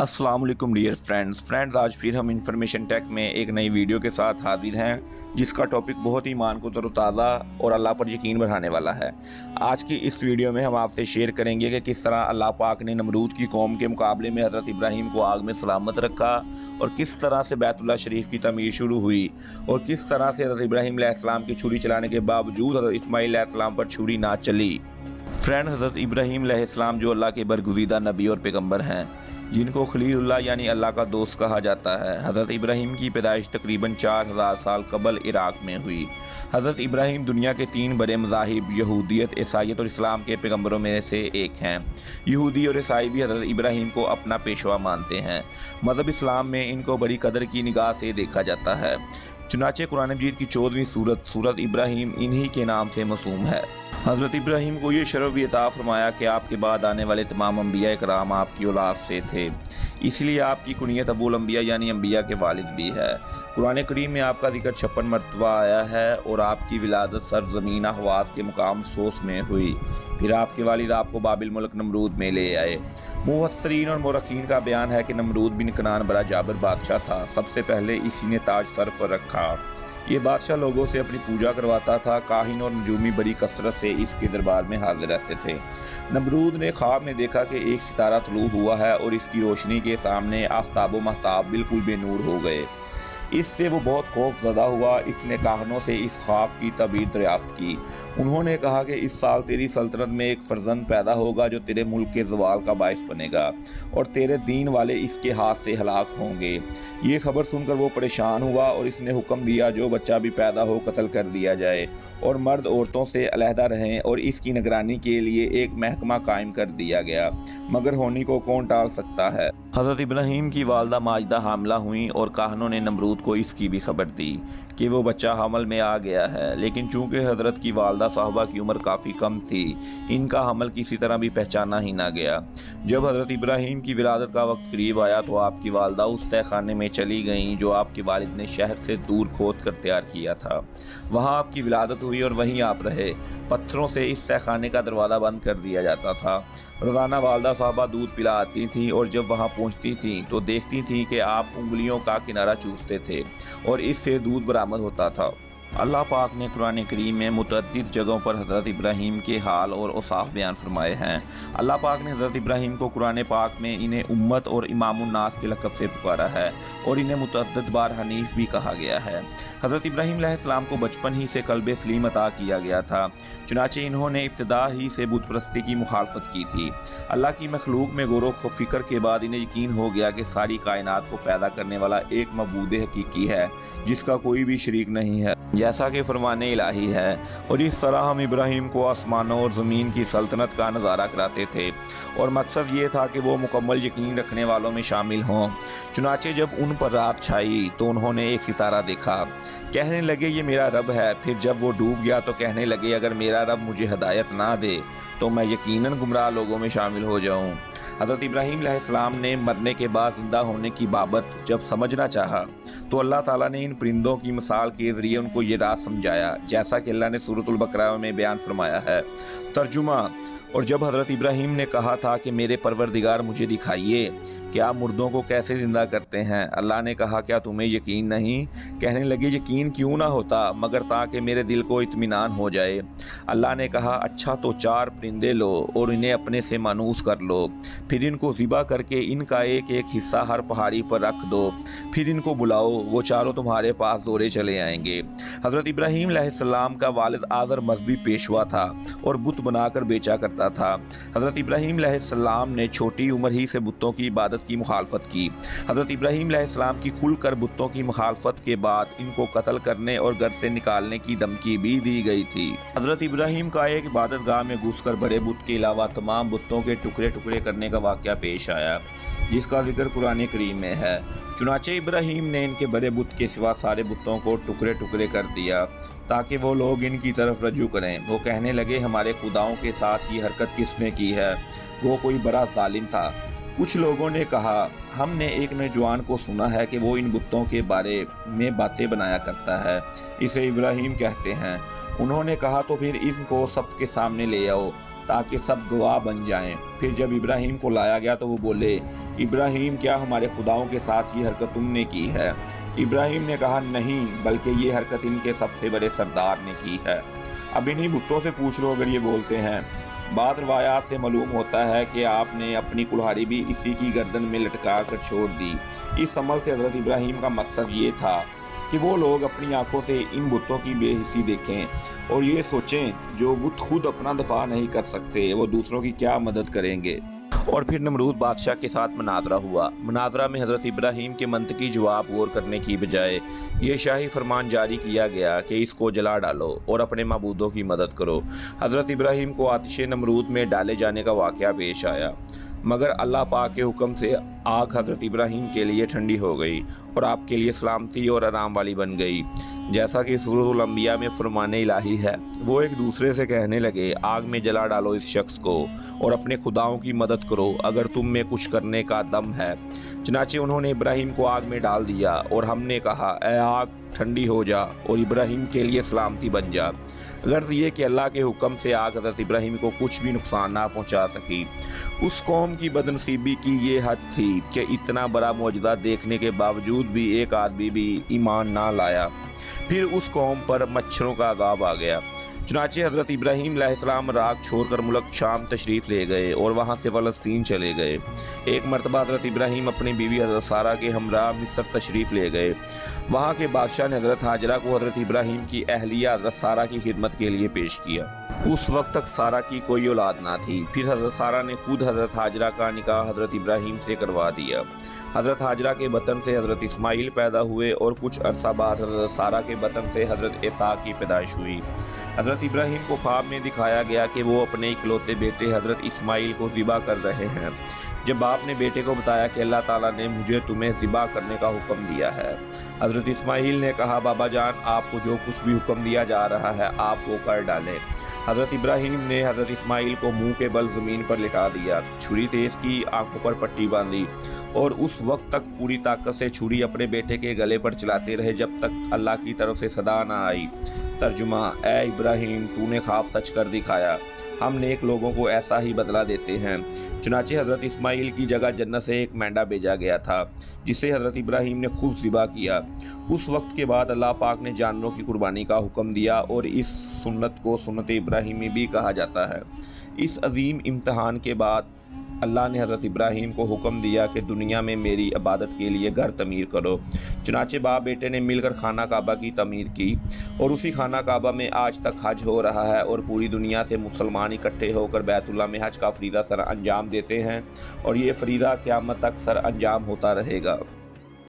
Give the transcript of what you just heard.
अस्सलाम वालेकुम dear friends आज फिर हम इंफॉर्मेशन टेक में एक नई वीडियो के साथ हाजिर हैं जिसका टॉपिक बहुत ही ईमान को तरोताज़ा और अल्लाह पर यकीन बढ़ाने वाला है। आज की इस वीडियो में हम आपसे शेयर करेंगे कि किस तरह अल्लाह पाक ने नमरूद की कौम के मुकाबले में हज़रत इब्राहीम को आग में सलामत रखा और किस तरह से बैतुल्लाह शरीफ की तमीर शुरू हुई और किस तरह से हज़रत इब्राहीम अलैहिस्सलाम की छुरी चलाने के बावजूद हज़रत इस्माईल अलैहिस्सलाम पर छुरी ना चली। फ्रेंड, हज़रत इब्राहीम अलैहिस्सलाम जो अल्लाह के बरगुज़ीदा नबी और पैगम्बर हैं, जिनको खलीलुल्लाह यानी अल्लाह का दोस्त कहा जाता है। हज़रत इब्राहीम की पैदाइश तकरीबन 4000 साल कबल इराक़ में हुई। हज़रत इब्राहीम दुनिया के 3 बड़े मज़ाहिब यहूदियत, ईसाईयत और इस्लाम के पैगम्बरों में से एक हैं। यहूदी और ईसाई भी हज़रत इब्राहीम को अपना पेशवा मानते हैं। मज़हब इस्लाम में इनको बड़ी कदर की निगाह से देखा जाता है। चुनाचे कुरान मजीद की 14वीं सूरत इब्राहीम इन्हीं के नाम से मसूम है। हज़रत इब्राहीम को ये शरफ़ भी अता फरमाया कि आपके बाद आने वाले तमाम अम्बिया कराम आपकी औलाद से थे, इसलिए आपकी कुनियत अबुल अम्बिया यानी अम्बिया के वालिद भी है। कुरान करीम में आपका जिक्र 56 मरतबा आया है और आपकी विलादत सरज़मीन अहवाज़ के मुकाम सोस में हुई। फिर आपके वालिद आपको बाबिल मुल्क नमरूद में ले आए। मुफस्सिरीन और मुरखीन का बयान है कि नमरूद बिन कनान बड़ा जाबिर बादशाह था। सबसे पहले इसी ने ताज सर पर रखा। ये बादशाह लोगों से अपनी पूजा करवाता था। काहिन और नजूमी बड़ी कसरत से इसके दरबार में हाजिर रहते थे। नमरूद ने ख्वाब में देखा कि एक सितारा तलू हुआ है और इसकी रोशनी के सामने आफताब व महताब बिल्कुल बेनूर हो गए। इससे वो बहुत खौफज़दा हुआ। इसने काहनों से इस ख्वाब की तबीर दरियाफ्त की। उन्होंने कहा कि इस साल तेरी सल्तनत में एक फर्जंद पैदा होगा जो तेरे मुल्क के ज़वाल का बाइस बनेगा और तेरे दीन वाले इसके हाथ से हलाक होंगे। ये खबर सुनकर वो परेशान हुआ और इसने हुक्म दिया जो बच्चा भी पैदा हो कत्ल कर दिया जाए और मर्द औरतों से अलहदा रहें और इसकी निगरानी के लिए एक महकमा कायम कर दिया गया। मगर होनी को कौन टाल सकता है। हज़रत इब्राहीम की वालदा माजिदा हामला हुई और काहनों ने नमरूद को इसकी भी खबर दी कि वो बच्चा हमल में आ गया है। लेकिन चूंकि हज़रत की वालदा साहबा की उम्र काफ़ी कम थी, इनका हमल किसी तरह भी पहचाना ही ना गया। जब हज़रत इब्राहीम की विलादत का वक्त करीब आया तो आपकी वालदा उस तहखाने में चली गईं जो आपके वालिद ने शहर से दूर खोद कर तैयार किया था। वहाँ आपकी विलादत हुई और वहीं आप रहे। पत्थरों से इस तहखाने का दरवाज़ा बंद कर दिया जाता था। रोज़ाना वालदा साहबा दूध पिला आती थी और जब वहाँ पहुँचती थीं तो देखती थीं कि आप उंगलियों का किनारा चूसते थे और इससे दूध बरामद होता था। अल्लाह पाक ने कुरान करीम में मुतअद्दिद जगहों पर हज़रत इब्राहीम के हाल और औसाफ बयान फरमाए हैं। अल्लाह पाक ने हज़रत इब्राहीम को कुरान पाक में इन्हें उम्मत और इमामुन नास के लक़ब से पुकारा है और इन्हें मुतअद्दिद बार हनीफ भी कहा गया है। हज़रत इब्राहीम अलैहिस्सलाम को बचपन ही से क़ल्ब सलीम अता किया गया था। चुनाचे इन्होंने इब्तिदा ही से बुत परस्ती की मुखालफत की थी। अल्लाह की मखलूक में गौर व फ़िक्र के बाद इन्हें यकीन हो गया कि सारी कायनात को पैदा करने वाला एक मबूद हकीकी है जिसका कोई भी शरीक नहीं है, जैसा कि फरमाने इलाही है। और इस तरह हम इब्राहीम को आसमानों और ज़मीन की सल्तनत का नज़ारा कराते थे और मकसद ये था कि वो मुकम्मल यकीन रखने वालों में शामिल हों। चुनाचे जब उन पर रात छाई तो उन्होंने एक सितारा देखा। कहने लगे ये मेरा रब है। फिर जब वो डूब गया तो कहने लगे अगर मेरा रब मुझे हिदायत ना दे तो मैं यकीनन गुमराह लोगों में शामिल हो जाऊं। हज़रत इब्राहीम अलैहिस्सलाम ने मरने के बाद ज़िंदा होने की बाबत जब समझना चाहा तो अल्लाह ताला ने इन परिंदों की मिसाल के ज़रिए उनको ये राज समझाया, जैसा कि अल्लाह ने सूरतुल बकरा में बयान फरमाया है। तर्जुमा। और जब हज़रत इब्राहीम ने कहा था कि मेरे परवरदिगार मुझे दिखाइए कि आप मुर्दों को कैसे ज़िंदा करते हैं, अल्लाह ने कहा क्या तुम्हें यकीन नहीं। कहने लगे यकीन क्यों ना होता मगर ताकि मेरे दिल को इत्मीनान हो जाए। अल्लाह ने कहा अच्छा तो 4 परिंदे लो और इन्हें अपने से मानूस कर लो। फिर इनको ज़िबा करके इनका एक एक हिस्सा हर पहाड़ी पर रख दो। फिर इनको बुलाओ, वो चारों तुम्हारे पास दौड़े चले आएंगे। हज़रत इब्राहीम अलैहिस्सलाम का वालिद आज़र मजहबी पेशवा था और बुत बनाकर बेचा करता था। हज़रत इब्राहीम अलैहिस्सलाम ने छोटी उम्र ही से बुतों की इबादत की मुखालफत की। हज़रत इब्राहीम अलैहिस्सलाम की खुलकर बुतों की मुखालफत के बाद इनको कत्ल करने और घर से निकालने की धमकी भी दी गई थी। हज़रत इब्राहीम का एक इबादत गाह में घुसकर बड़े बुत के अलावा तमाम बुतों के टुकड़े टुकड़े करने का वाक़या पेश आया, जिसका जिक्र कुरान करीम में है। चुनाचे इब्राहीम ने इनके बड़े बुत के सिवा सारे बुतों को टुकड़े टुकड़े कर दिया ताकि वो लोग इनकी तरफ रजू करें। वो कहने लगे हमारे खुदाओं के साथ ये हरकत किसने की है, वो कोई बड़ा जालिम था। कुछ लोगों ने कहा हमने एक नौजवान को सुना है कि वो इन बुतों के बारे में बातें बनाया करता है, इसे इब्राहीम कहते हैं। उन्होंने कहा तो फिर इनको सबके सामने ले आओ। تاکہ سب گواہ بن جائیں۔ پھر جب ابراہیم کو لایا گیا تو وہ بولے، ابراہیم کیا ہمارے خداؤں کے ساتھ یہ حرکت تم نے کی ہے؟ ابراہیم نے کہا نہیں، بلکہ یہ حرکت ان کے سب سے بڑے سردار نے کی ہے۔ اب انہی بتوں سے پوچھ لو اگر یہ بولتے ہیں۔ بعض روایات سے معلوم ہوتا ہے کہ آپ نے اپنی کلہاڑی بھی اسی کی گردن میں لٹکا کر چھوڑ دی۔ اس عمل سے حضرت ابراہیم کا مقصد یہ تھا کہ وہ لوگ اپنی آنکھوں سے ان بتوں کی بے حسی دیکھیں اور یہ سوچیں جو بت خود اپنا دفاع نہیں کر سکتے وہ دوسروں کی کیا مدد کریں گے۔ اور پھر نمرود بادشاہ کے ساتھ مناظرہ ہوا۔ مناظرہ میں حضرت ابراہیم کے منطقی جواب غور کرنے کی بجائے یہ شاہی فرمان جاری کیا گیا کہ اس کو جلا ڈالو اور اپنے معبودوں کی مدد کرو۔ حضرت ابراہیم کو آتش نمرود میں ڈالے جانے کا واقعہ پیش آیا، مگر اللہ پاک کے حکم سے آگ حضرت ابراہیم کے لیے ٹھنڈی ہو گئی اور آپ کے لیے سلامتی اور آرام والی بن گئی، جیسا کہ سورۃ الانبیاء میں فرمان الہی ہے۔ وہ ایک دوسرے سے کہنے لگے، آگ میں جلا ڈالو اس شخص کو اور اپنے خداؤں کی مدد کرو اگر تم میں کچھ کرنے کا دم ہے۔ چنانچہ انہوں نے ابراہیم کو آگ میں ڈال دیا اور ہم نے کہا، اے آگ ٹھنڈی ہو جا اور ابراہیم کے لیے سلامتی بن جا۔ غرض یہ کہ اللہ کے حکم سے آگ حضرت ابراہیم کو کچھ بھی نقصان نہ پہنچا سکی۔ اس قوم کی بدنصیبی کی یہ حد تھی کہ اتنا بڑا معجزہ دیکھنے کے باوجود بھی ایک آدمی بھی ایمان نہ لایا۔ پھر اس قوم پر مچھروں کا عذاب آ گیا۔ چنانچہ حضرت ابراہیم علیہ السلام عراق چھوڑ کر ملک شام تشریف لے گئے اور وہاں سے فلسطین چلے گئے۔ ایک مرتبہ حضرت ابراہیم اپنی بیوی حضرت سارہ کے ہمراہ مصر تشریف لے گئے۔ وہاں کے بادشاہ نے حضرت ہاجرہ کو حضرت ابراہیم کی اہلیہ حضرت سارہ کی خدمت کے لیے پیش کیا۔ اس وقت تک سارہ کی کوئی اولاد نہ تھی۔ پھر حضرت سارہ نے خود حضرت ہاجرہ کا نکاح حضرت ابراہیم سے کروا دیا۔ حضرت ہاجرہ کے بطن سے حضرت اسماعیل پیدا ہوئے اور کچھ عرصہ بعد حضرت سارہ کے بطن سے حضرت عیسیٰ کی پیدائش ہوئی۔ حضرت ابراہیم کو خواب میں دکھایا گیا کہ وہ اپنے اکلوتے بیٹے حضرت اسماعیل کو ذبح کر رہے ہیں۔ جب باپ نے بیٹے کو بتایا کہ اللہ تعالیٰ نے مجھے تمہیں ذبح کرنے کا حکم دیا ہے، حضرت اسماعیل نے کہا، بابا جان آپ کو جو کچھ بھی حکم دیا جا رہا ہے آپ وہ کر ڈالیں۔ حضرت ابراہیم نے حضرت اسماعیل کو منہ کے بل زمین پر لٹا دیا، چھری تیز کی، آنکھوں پر پٹی باندھی اور اس وقت تک پوری طاقت سے چھری اپنے بیٹے کے گلے پر چلاتے رہے جب تک اللہ کی طرف سے صدا نہ آئی۔ ترجمہ: اے ابراہیم تو نے خواب سچ کر دکھایا، ہم نیک لوگوں کو ایسا ہی بدلہ دیتے ہیں۔ چنانچہ حضرت اسماعیل کی جگہ جنت سے ایک مینڈا بھیجا گیا تھا جسے حضرت ابراہیم نے خود ذبح کیا۔ اس وقت کے بعد اللہ پاک نے جانوروں کی قربانی کا حکم دیا اور اس سنت کو سنت ابراہیمی بھی کہا جاتا ہے۔ اس عظیم امتحان کے بعد اللہ نے حضرت ابراہیم کو حکم دیا کہ دنیا میں میری عبادت کے لیے گھر تعمیر کرو۔ چنانچہ باپ بیٹے نے مل کر خانہ کعبہ کی تعمیر کی اور اسی خانہ کعبہ میں آج تک حج ہو رہا ہے اور پوری دنیا سے مسلمان اکٹھے ہو کر بیت اللہ میں حج کا فریضہ سر انجام دیتے ہیں اور یہ فریضہ قیامت تک سر انجام ہوتا رہے گا۔